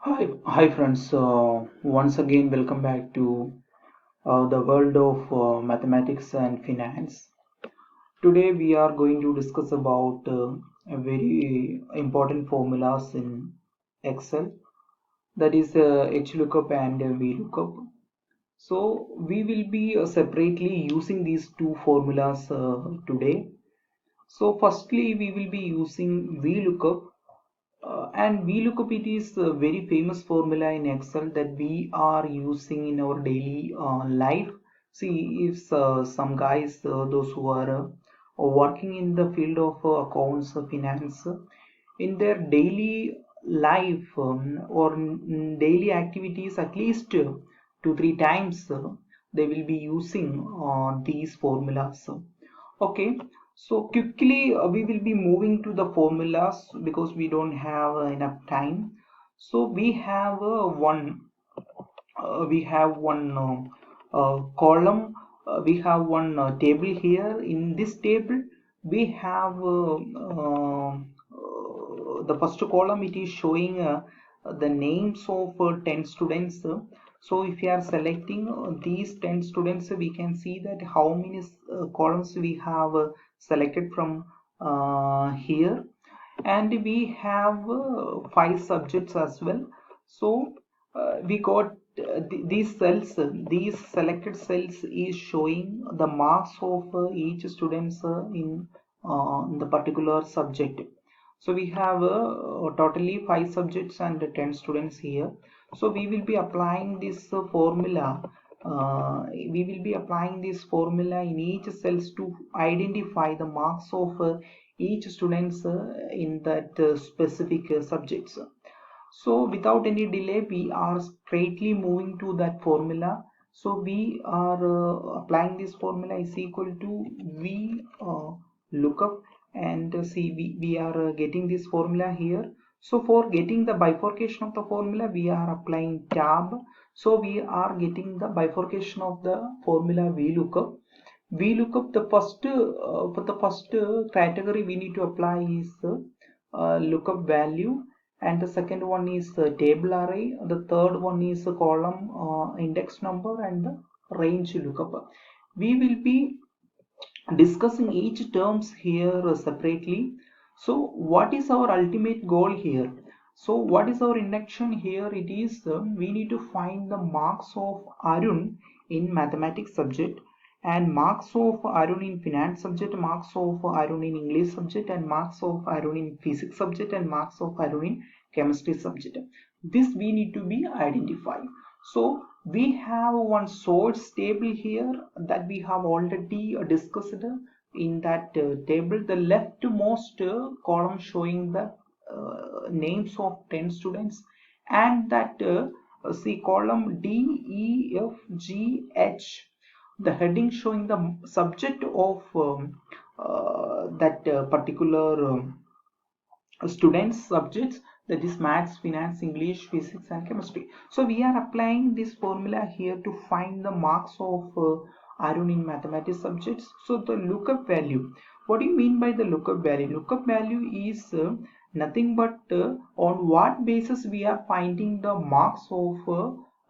Hi friends. Once again, welcome back to the world of mathematics and finance. Today we are going to discuss about a very important formulas in Excel. That is HLOOKUP and VLOOKUP. So we will be separately using these two formulas today. So firstly, we will be using VLOOKUP. And VLOOKUP, it is a very famous formula in Excel that we are using in our daily life. See, if some guys, those who are working in the field of accounts, finance, in their daily life or daily activities, at least 2 3 times they will be using these formulas. Okay, so quickly we will be moving to the formulas because we don't have enough time. So we have one column. We have one table here. In this table, we have the first column. It is showing the names of 10 students. So if you are selecting these 10 students, we can see that how many columns we have selected from here, and we have 5 subjects as well. So we got these cells, these selected cells is showing the marks of each students in the particular subject. So we have totally 5 subjects and 10 students here. So we will be applying this formula. We will be applying this formula in each cells to identify the marks of each students in that specific subjects. So without any delay, we are straightly moving to that formula. So we are applying this formula is equal to V lookup, and see we are getting this formula here. So for getting the bifurcation of the formula, we are applying tab. So we are getting the bifurcation of the formula VLOOKUP. VLOOKUP, the first for the first category we need to apply is lookup value, and the second one is table array, the third one is column index number, and the range lookup. We will be discussing each terms here separately. So what is our ultimate goal here? So what is our induction here? It is we need to find the marks of Arun in mathematics subject, and marks of Arun in finance subject, marks of Arun in English subject, and marks of Arun in physics subject, and marks of Arun in chemistry subject. This we need to be identified. So we have one source table here that we have already discussed in that table. The leftmost column showing the names of 10 students, and that see column D, E, F, G, H, the heading showing the subject of that particular students subjects, that is maths, finance, English, physics, and chemistry. So we are applying this formula here to find the marks of Arun in mathematics subjects. So the lookup value, what do you mean by the lookup value? Lookup value is nothing but on what basis we are finding the marks of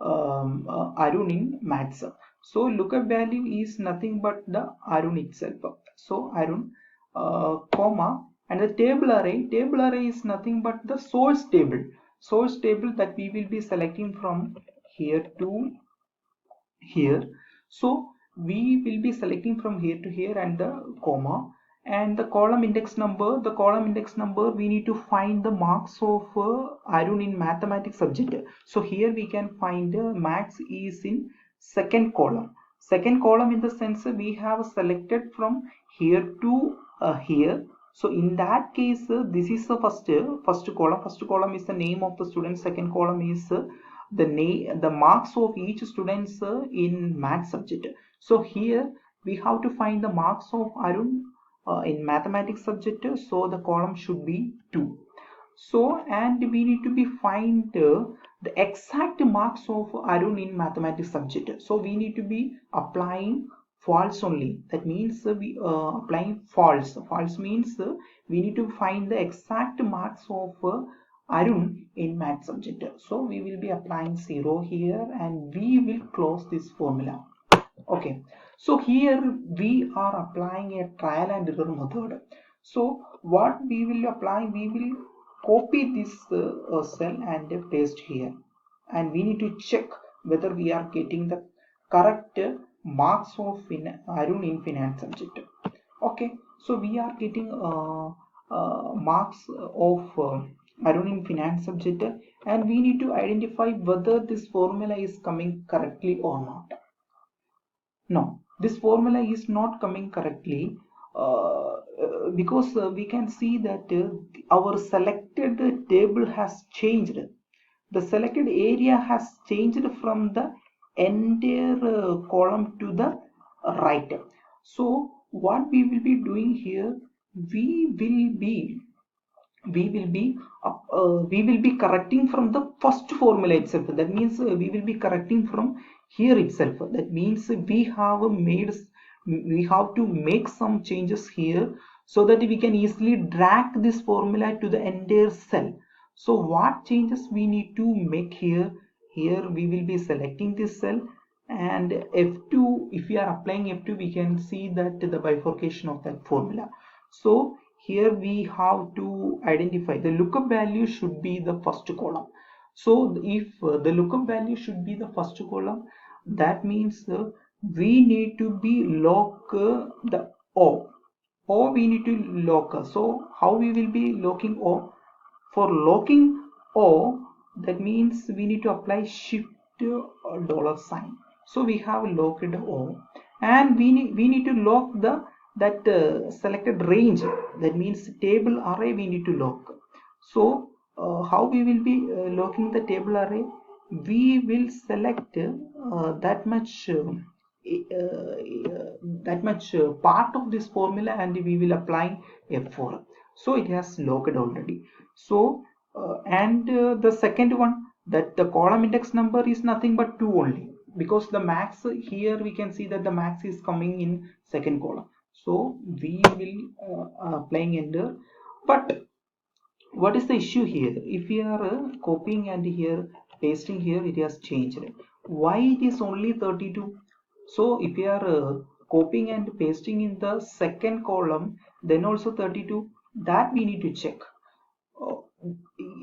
Arun in maths. So lookup value is nothing but the Arun itself. So Arun comma, and the table array is nothing but the source table that we will be selecting from here to here. So we will be selecting from here to here, and the comma, and the column index number we need to find the marks of Arun in mathematics subject. So here we can find maths is in second column in the sense we have selected from here to here. So in that case, this is the first column. First column is the name of the student. Second column is the marks of each students in math subject. So here we have to find the marks of Arun in mathematics subject. So the column should be 2. So, and we need to be find the exact marks of Arun in mathematics subject. So we need to be applying false only. That means we applying false. False means we need to find the exact marks of Arun in math subject. So we will be applying 0 here and we will close this formula. Okay, so here we are applying a trial and error method. So what we will apply, we will copy this cell and paste here, and we need to check whether we are getting the correct marks of Arun in finance subject. Okay, so we are getting marks of Arun in finance subject, and we need to identify whether this formula is coming correctly or not. No, this formula is not coming correctly because we can see that our selected table has changed. The selected area has changed from the entire column to the right. So what we will be doing here, we will be we will be correcting from the first formula itself. That means we will be correcting from here itself. That means we have to make some changes here so that we can easily drag this formula to the entire cell. So what changes we need to make here? Here we will be selecting this cell, and F2, if we are applying F2, we can see that the bifurcation of that formula. So here we have to identify the lookup value should be the first column. So if the lookup value should be the first column, that means we need to be lock the O. We need to lock. So how we will be locking O? For locking O, that means we need to apply shift $sign. So we have locked O, and we need to lock that selected range. That means table array we need to lock. So how we will be locking the table array? We will select that much part of this formula, and we will apply F4. So it has locked already. So the second one, that the column index number is nothing but 2 only, because the max here we can see that the max is coming in second column. So we will applying enter. But what is the issue here? If we are copying and here pasting here, it has changed. Why it is only 32? So if we are copying and pasting in the second column, then also 32, that we need to check.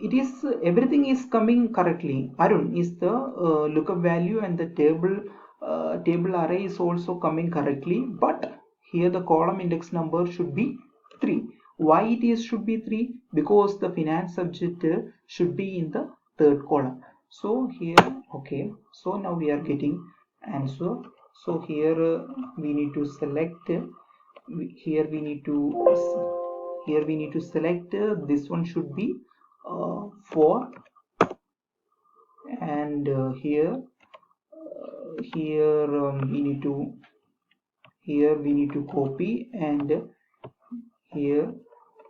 It is everything is coming correctly. Arun, is the lookup value and the table array is also coming correctly, but here the column index number should be 3. Why it is should be 3? Because the finance subject should be in the third column. So here, okay, so now we are getting answer. So here we need to select, here we need to select this one should be 4, and here we need to copy, and here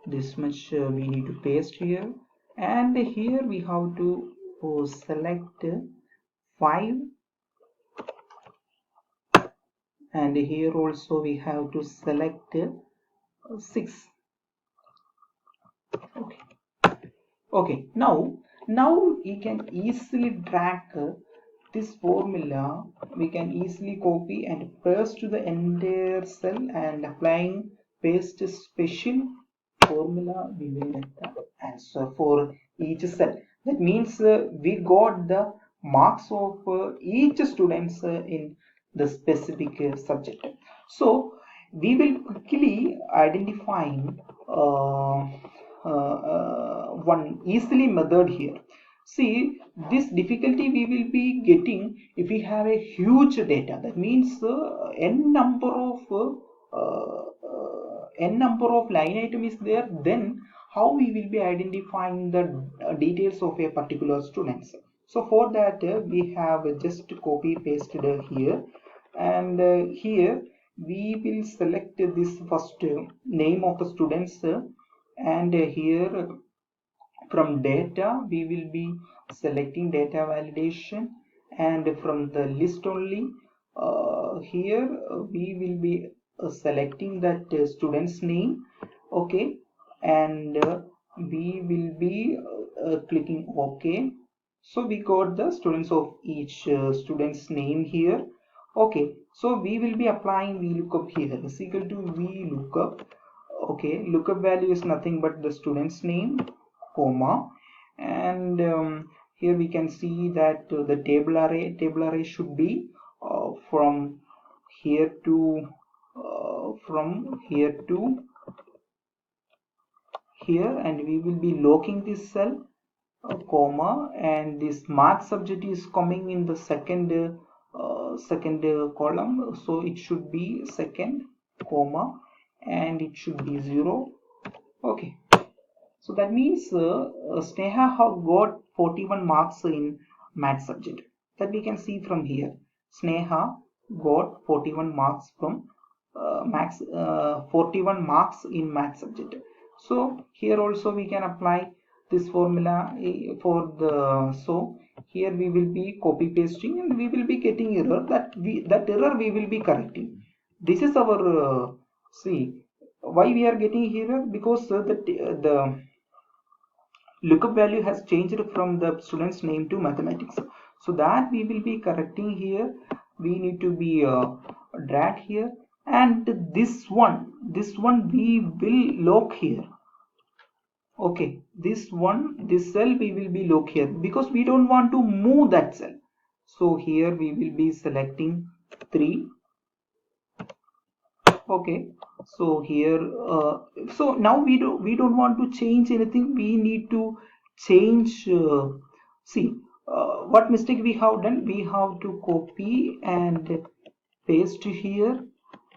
this much we need to paste here, and here we have to select 5, and here also we have to select 6. Okay, now we can easily drag this formula. We can easily copy and paste to the entire cell, and applying paste special formula, we will get the answer for each cell. That means we got the marks of each students in the specific subject. So we will quickly identifying one easily method here. See, this difficulty we will be getting if we have a huge data. That means n number of line item is there. Then how we will be identifying the details of a particular students? So for that we have just copy pasted here, and here we will select this first name of the students, and here from data we will be selecting data validation, and from the list only here we will be selecting that student's name. Okay, and we will be clicking OK. So we got the students of each student's name here. Okay, so we will be applying VLOOKUP here is equal to VLOOKUP. Okay, lookup value is nothing but the student's name, comma, and here we can see that the table array should be from here to here, and we will be locking this cell, comma, and this mark subject is coming in the second column, so it should be second, comma, and it should be 0. Okay, so that means Sneha have got 41 marks in math subject. That we can see from here. Sneha got 41 marks from 41 marks in math subject. So here also we can apply this formula for the, so here we will be copy pasting and we will be getting error, that error we will be correcting. This is our see why we are getting here, because the lookup value has changed from the student's name to mathematics, so that we will be correcting here. We need to be drag here, and this one we will lock here. Okay, this cell we will be lock here because we don't want to move that cell. So here we will be selecting 3. Okay, so here so now we don't want to change anything. We need to change see what mistake we have done. We have to copy and paste here.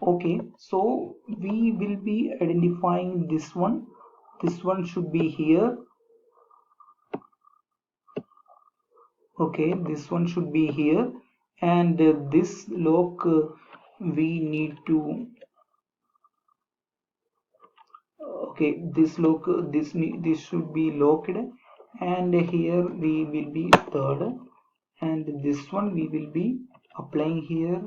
Okay, so we will be identifying this one should be here. Okay, this one should be here, and this lock we need to, okay, this lock this should be locked, and here we will be third, and this one we will be applying here,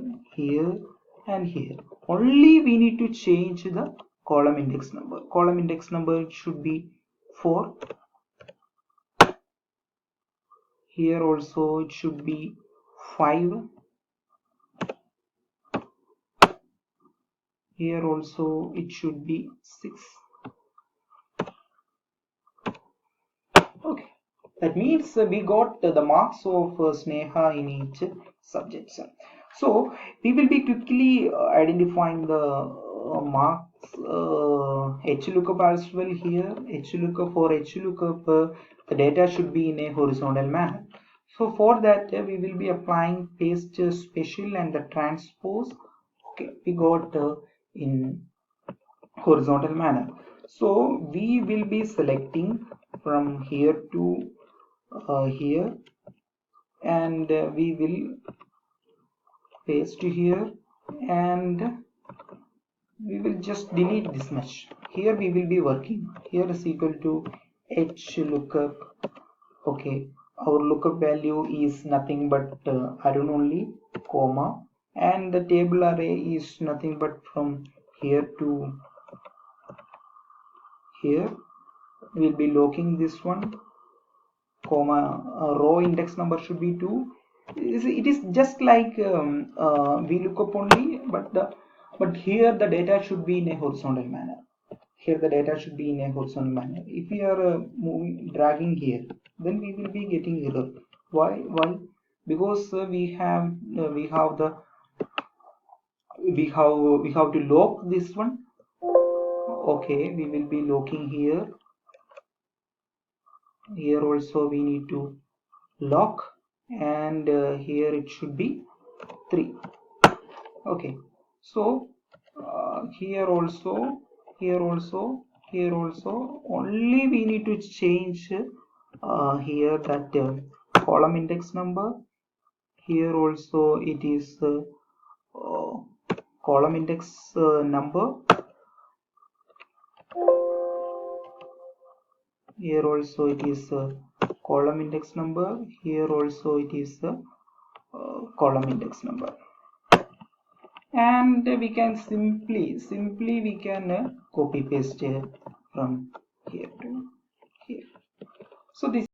and here. Only we need to change the column index number. Column index number should be 4. Here also it should be 5. Here also it should be 6. Okay, that means we got the marks of Sneha in each subject. So we will be quickly identifying the marks HLOOKUP as well here. HLOOKUP, for HLOOKUP the data should be in a horizontal manner. So for that we will be applying paste special and the transpose. Okay, we got in horizontal manner. So we will be selecting from here to here, and we will paste here, and we will just delete this much. Here we will be working. Here is equal to HLOOKUP. Okay, our lookup value is nothing but arrow only, comma, and the table array is nothing but from here to here. We'll be locking this one, comma, row index number should be 2. It is just like VLOOKUP only, but here the data should be in a horizontal manner. Here the data should be in a horizontal manner. If we are dragging here, then we will be getting error. Why? Because we have to lock this one. Okay, we will be locking here. Here also we need to lock, and here it should be 3. Okay, so here also only we need to change here that column index number. Here also it is column index number. Here also it is column index number. Here also it is column index number, and we can simply we can copy paste from here to here. So this